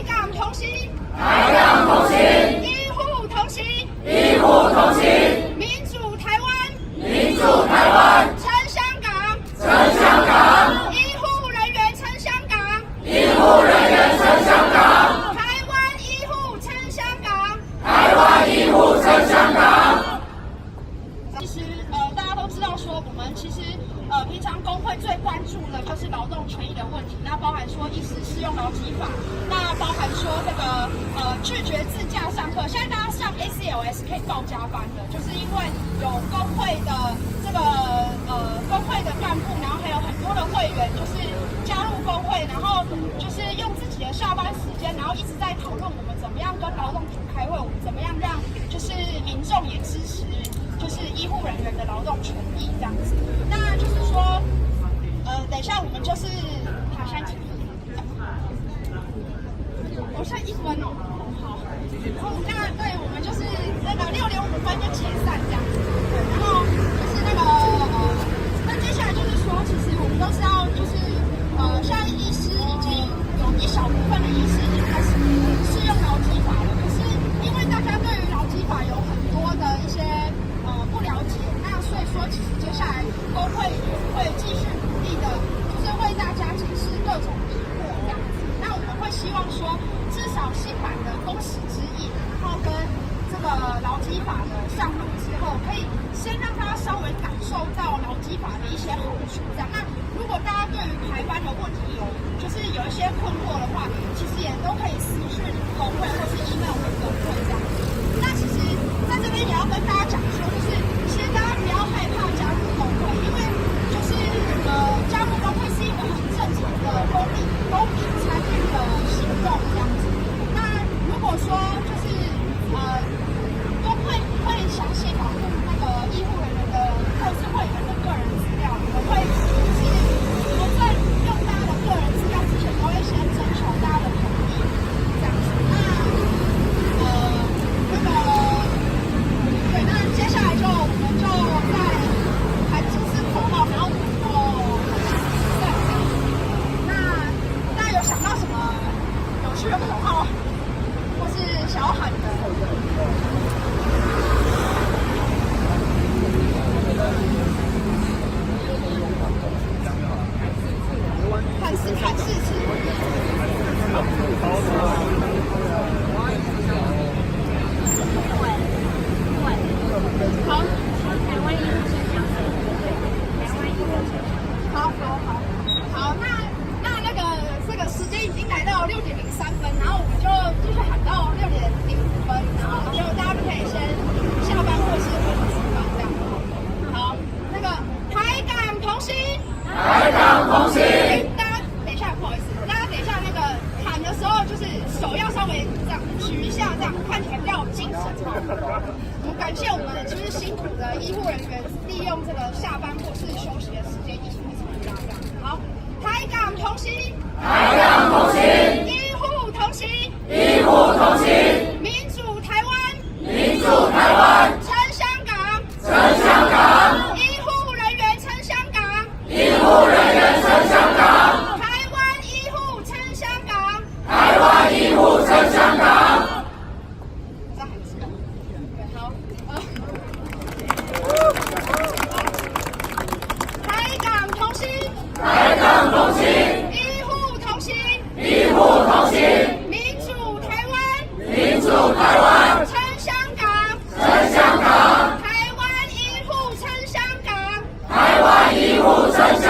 港同行，台港同行，医护同行，医护同行，民主台湾，民主台湾，撑香港，撑香港，医护人员撑香港，医护人员撑香港，台湾医护撑香港，台湾医护撑香港。其实大家都知道说，我们其实平常工会最关注的就是劳动权益的问题，那包含说医师适用劳基法，那包含说这个拒绝自驾上课。现在大家上 ACLS 可以报加班的，就是因为有工会的这个工会的干部，然后还有很多的会员就是加入工会，然后就是用自己的下班时间，然后一直在讨论我们怎么样跟劳动组开会，我们怎么样让就是民众也支持。就是医护人员的劳动权益这样子，那就是说，等一下我们就是好像几分？我剩1分哦，好，那对我们就是那个6点5分就解散这样子，对，然后就是那个那接下来就是说，其实我们都知道，就是现在医师已经有一小部分的医师已经开始适用劳基法了，可是因为大家对于劳基法有很多的一些不了解，那所以说其实接下来工会也会继续努力的，就是为大家解释各种疑惑这样子。那我们会希望说，至少新版的公使之意，然后跟这个劳基法的上路之后，可以先让大家稍微感受到劳基法的一些好处。这样，那如果大家对于排班的问题就是有一些困惑的话，其实也都可以私讯工会或是 email 给工会这样子。那其实在这边也要跟大家讲说，就是其实大家不要害怕加入工会，因为就是加入工会是一个很正常的公民参与的行动这样子。那如果说就是工会会详细保护那个医护人员的或是会员的个人资料，我们会就是我们在用大家的个人资料之前，都会先征求大家的同意这样子。对，那接下来我们就在喊几次口号，然后我们就对，那大家有想到什么有趣的口号，或是想要喊的？看事情。好，台湾医护撑香港，台湾医护撑香港。好，那个这个时间已经来到6点03分，然后我们就继续喊到6点05分，然后就大家就可以先下班或是回去吃饭这样。好，那个台港同行，台港同行。大家等一下，不好意思，大家等一下那个喊的时候，就是手要稍微这样举一下，这样看起来比较有精神哈。我们感谢我们就是辛苦的医护人员，利用这个下班或是休息的时间一起参加这样。好，台港同行，台港同行，医护同行，医护同行，民主台湾，民主台湾，撑香港，撑香港，医护人员撑香港，医护人员撑香港，台湾医护撑香港，台湾医护撑香港。这还是对，好，台港同行，台港同行，医护同行，医护同行，民主台湾，民主台湾，撑香港，撑香港，台湾医护撑香港，台湾医护撑香